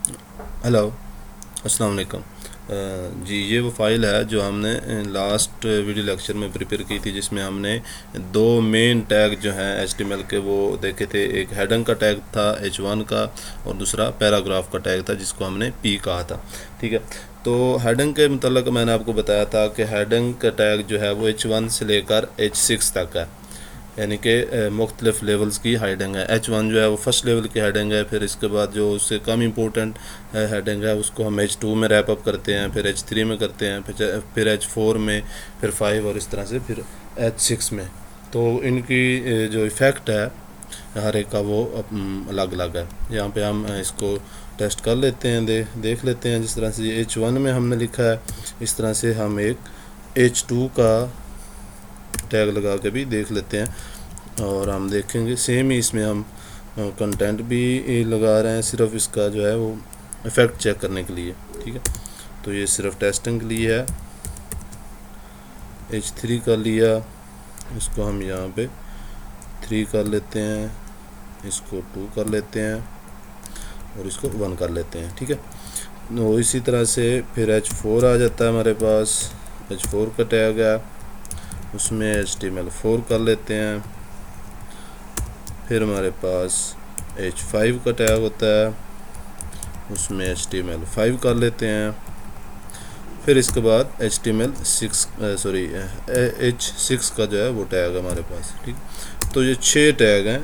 Hello, अस्सलाम वालेकुम। जी, ये वो फ़ाइल है जो हमने लास्ट वीडियो लेक्चर में प्रिपेयर की थी, जिसमें हमने दो मेन टैग जो हैं HTML के वो देखे थे। एक हेडिंग का टैग था H1 का, और दूसरा पैराग्राफ का टैग था जिसको हमने P कहा था। ठीक है, तो हेडिंग के मतलब मैंने आपको बताया था कि हेडिंग का टैग जो है वो H1 से लेकर H6 तक है, यानी कि मुख्तलिफ लेवल्स की हेडिंग है। H1 जो है वो फर्स्ट लेवल की हेडिंग है, फिर इसके बाद जो उससे कम इम्पोर्टेंट हेडिंग है उसको हम H2 में रैप अप करते हैं, फिर H3 में करते हैं, फिर H4 में, फिर 5, और इस तरह से फिर H6 में। तो इनकी जो इफ़ेक्ट है हर एक का वो अलग अलग है। यहाँ पे हम इसको टेस्ट कर लेते हैं, देख लेते हैं। जिस तरह से H1 में हमने लिखा है, इस तरह से हम एक H2 का टैग लगा के भी देख लेते हैं, और हम देखेंगे सेम ही इसमें हम कंटेंट भी लगा रहे हैं, सिर्फ इसका जो है वो इफ़ेक्ट चेक करने के लिए। ठीक है, तो ये सिर्फ टेस्टिंग के लिए है। H3 कर लिया, इसको हम यहाँ पे 3 कर लेते हैं, इसको 2 कर लेते हैं, और इसको 1 कर लेते हैं। ठीक है, तो इसी तरह से फिर H4 आ जाता है हमारे पास। H4 का टैग है, उसमें HTML4 कर लेते हैं। फिर हमारे पास H5 का टैग होता है, उसमें HTML5 कर लेते हैं। फिर इसके बाद H6 का जो है वो टैग है हमारे पास। ठीक, तो ये 6 टैग हैं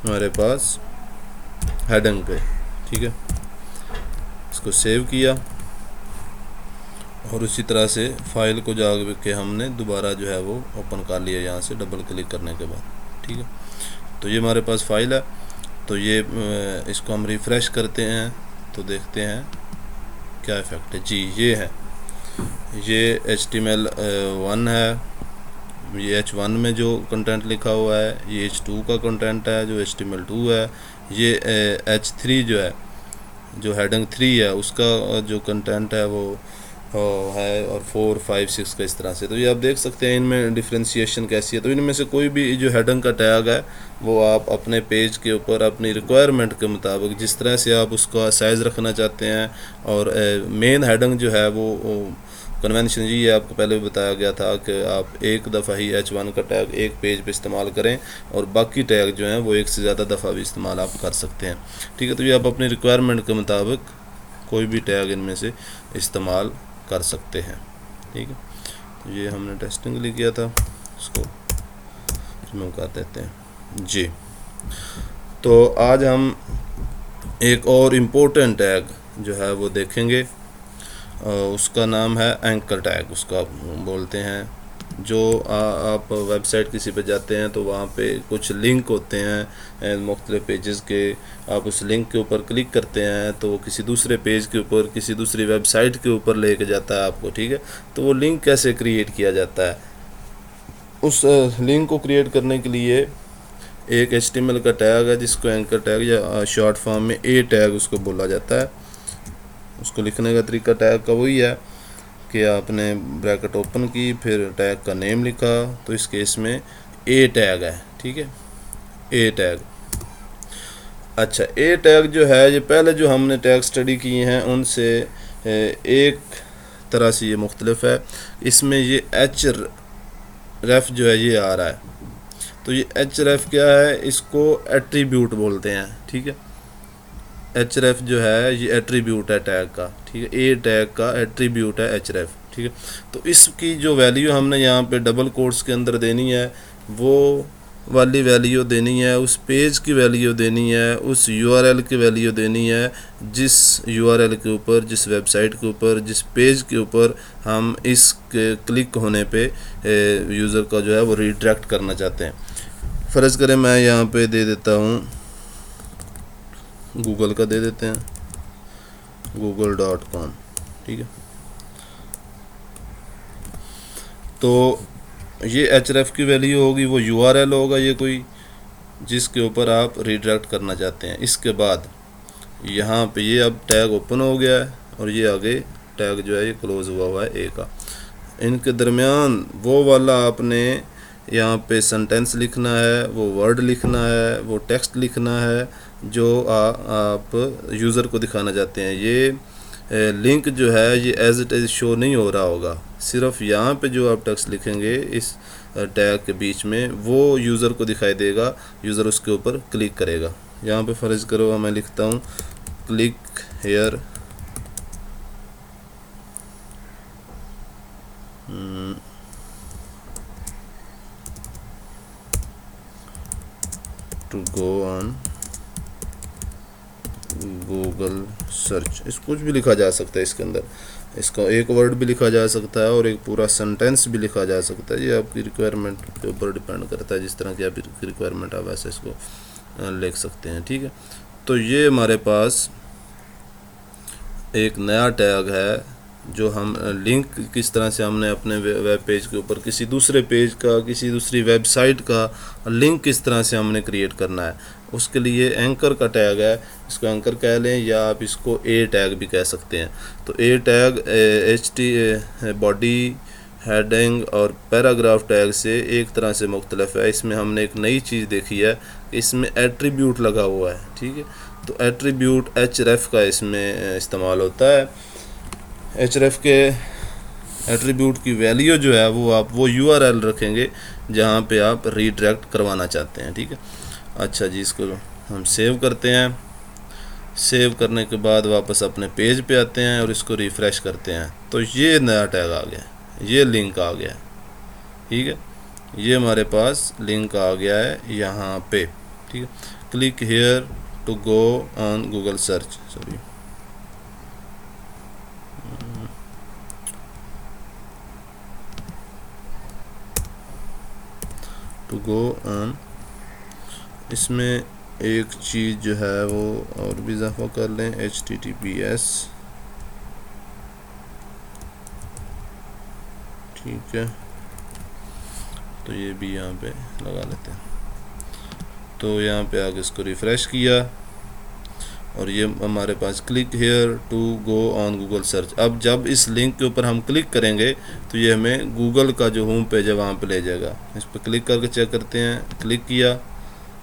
हमारे पास हेडिंग पे। ठीक है, इसको सेव किया, और उसी तरह से फाइल को जाके हमने दोबारा जो है वो ओपन कर लिया यहाँ से डबल क्लिक करने के बाद। ठीक है, तो ये हमारे पास फाइल है। तो ये इसको हम रिफ़्रेश करते हैं तो देखते हैं क्या इफ़ेक्ट है। जी, ये है, ये HTML1 है, ये H1 में जो कंटेंट लिखा हुआ है, ये H2 का कंटेंट है जो HTML2 है, ये H3 जो है, जो हेडिंग 3 है उसका जो कंटेंट है वो है, और 4, 5, 6 का इस तरह से। तो ये आप देख सकते हैं इनमें डिफ्रेंशिएशन कैसी है। तो इनमें से कोई भी जो हेडिंग का टैग है वो आप अपने पेज के ऊपर अपनी रिक्वायरमेंट के मुताबिक जिस तरह से आप उसका साइज़ रखना चाहते हैं, और मेन हेडिंग जो है वो कन्वेंशन जी ये आपको पहले भी बताया गया था कि आप एक दफ़ा ही H1 का टैग एक पेज पे इस्तेमाल करें, और बाकी टैग जो हैं वो एक से ज़्यादा दफ़ा भी इस्तेमाल आप कर सकते हैं। ठीक है, तो ये आप अपनी रिक्वायरमेंट के मुताबिक कोई भी टैग इनमें से इस्तेमाल कर सकते हैं। ठीक है, तो ये हमने टेस्टिंग के लिए किया था, इसको रिमूव कर देते हैं। जी, तो आज हम एक और इम्पोर्टेंट टैग जो है वो देखेंगे, उसका नाम है एंकर टैग, उसका बोलते हैं। जो आप वेबसाइट किसी पे जाते हैं तो वहाँ पे कुछ लिंक होते हैं मुख्तलिफ पेजेस के, आप उस लिंक के ऊपर क्लिक करते हैं तो वो किसी दूसरे पेज के ऊपर, किसी दूसरी वेबसाइट के ऊपर लेके जाता है आपको। ठीक है, तो वो लिंक कैसे क्रिएट किया जाता है, उस लिंक को क्रिएट करने के लिए एक HTML का टैग है जिसको एंकर टैग या शॉर्ट फॉर्म में A टैग उसको बोला जाता है। उसको लिखने का तरीका टैग का वही है कि आपने ब्रैकेट ओपन की, फिर टैग का नेम लिखा, तो इस केस में A टैग है। ठीक है, A टैग। अच्छा, A टैग जो है, ये पहले जो हमने टैग स्टडी किए हैं उनसे एक तरह से ये मुख्तलिफ है। इसमें ये href जो है ये आ रहा है। तो ये href क्या है, इसको एट्रीब्यूट बोलते हैं। ठीक है, href जो है ये एट्रीब्यूट है टैग का। ठीक है, A टैग का एट्रीब्यूट है href। ठीक है, तो इसकी जो वैल्यू हमने यहाँ पे डबल कोट्स के अंदर देनी है, वो वाली वैल्यू देनी है, उस पेज की वैल्यू देनी है, उस URL की वैल्यू देनी है, जिस URL के ऊपर, जिस वेबसाइट के ऊपर, जिस पेज के ऊपर हम इस क्लिक होने पे यूज़र का जो है वो रिडायरेक्ट करना चाहते हैं। फ़र्ज़ करें मैं यहाँ पे दे देता हूँ, गूगल का दे देते हैं, google.com। ठीक है, तो ये href की वैल्यू होगी, वो URL होगा ये कोई जिसके ऊपर आप रिडायरेक्ट करना चाहते हैं। इसके बाद यहाँ पे ये अब टैग ओपन हो गया है, और ये आगे टैग जो है ये क्लोज हुआ है A का। इनके दरमियान वो वाला आपने यहाँ पे सेंटेंस लिखना है, वो वर्ड लिखना है, वो टेक्स्ट लिखना है, जो आप यूज़र को दिखाना चाहते हैं। ये लिंक जो है ये एज इट इज़ शो नहीं हो रहा होगा, सिर्फ यहाँ पे जो आप टेक्स्ट लिखेंगे इस टैग के बीच में वो यूज़र को दिखाई देगा, यूज़र उसके ऊपर क्लिक करेगा। यहाँ पे फ़र्ज़ करो मैं लिखता हूँ click here to go on Google search. इस कुछ भी लिखा जा सकता है इसके अंदर, इसका एक वर्ड भी लिखा जा सकता है और एक पूरा सेंटेंस भी लिखा जा सकता है। ये आपकी रिक्वायरमेंट के ऊपर डिपेंड करता है, जिस तरह की आपकी रिक्वायरमेंट आप वैसे इसको लिख सकते हैं। ठीक है, तो ये हमारे पास एक नया टैग है जो हम लिंक किस तरह से हमने अपने वेब पेज के ऊपर किसी दूसरे पेज का, किसी दूसरी वेबसाइट का लिंक किस तरह से हमने क्रिएट करना है। उसके लिए एंकर का टैग है, इसको एंकर कह लें या आप इसको ए टैग भी कह सकते हैं। तो ए टैग बॉडी, हेडिंग और पैराग्राफ टैग से एक तरह से मुख्तलिफ है। इसमें हमने एक नई चीज़ देखी है, इसमें एट्रीब्यूट लगा हुआ है। ठीक है, तो एट्रीब्यूट href का इसमें इस्तेमाल होता है। href के एट्रीब्यूट की वैल्यू जो है वो आप वो URL रखेंगे जहाँ पे आप रीडायरेक्ट करवाना चाहते हैं। ठीक है, अच्छा जी, इसको हम सेव करते हैं। सेव करने के बाद वापस अपने पेज पे आते हैं और इसको रिफ़्रेश करते हैं, तो ये नया टैग आ गया, ये लिंक आ गया। ठीक है, ये हमारे पास लिंक आ गया है यहाँ पे। ठीक है, click here to go on Google search, sorry to go on. इसमें एक चीज़ जो है वो और भी इजाफा कर लें, HTTPS। ठीक है, तो ये भी यहाँ पे लगा लेते हैं। तो यहाँ पे आगे इसको रिफ़्रेश किया और ये हमारे पास click here to go on Google search. अब जब इस लिंक के ऊपर हम क्लिक करेंगे तो ये हमें गूगल का जो होम पेज है वहाँ पे ले जाएगा। इस पर क्लिक करके चेक करते हैं, क्लिक किया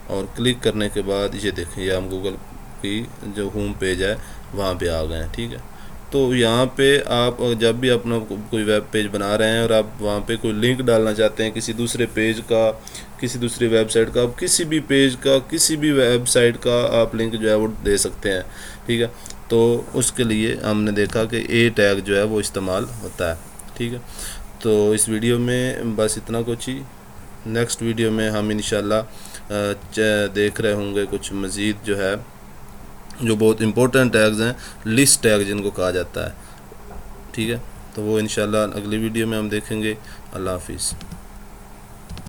और क्लिक करने के बाद ये देखें, ये हम गूगल की जो होम पेज है वहाँ पे आ गए हैं। ठीक है, तो यहाँ पे आप जब भी अपना कोई वेब पेज बना रहे हैं और आप वहाँ पे कोई लिंक डालना चाहते हैं किसी दूसरे पेज का, किसी दूसरी वेबसाइट का, आप किसी भी पेज का, किसी भी वेबसाइट का आप लिंक जो है वो दे सकते हैं। ठीक है, तो उसके लिए हमने देखा कि ए टैग जो है वो इस्तेमाल होता है। ठीक है, तो इस वीडियो में बस इतना कुछ ही। नेक्स्ट वीडियो में हम इंशाल्लाह देख रहे होंगे कुछ मज़ीद जो है जो बहुत इंपॉर्टेंट टैग्स हैं, लिस्ट टैग जिनको कहा जाता है। ठीक है, तो वो इंशाल्लाह अगली वीडियो में हम देखेंगे। अल्लाह हाफिज़।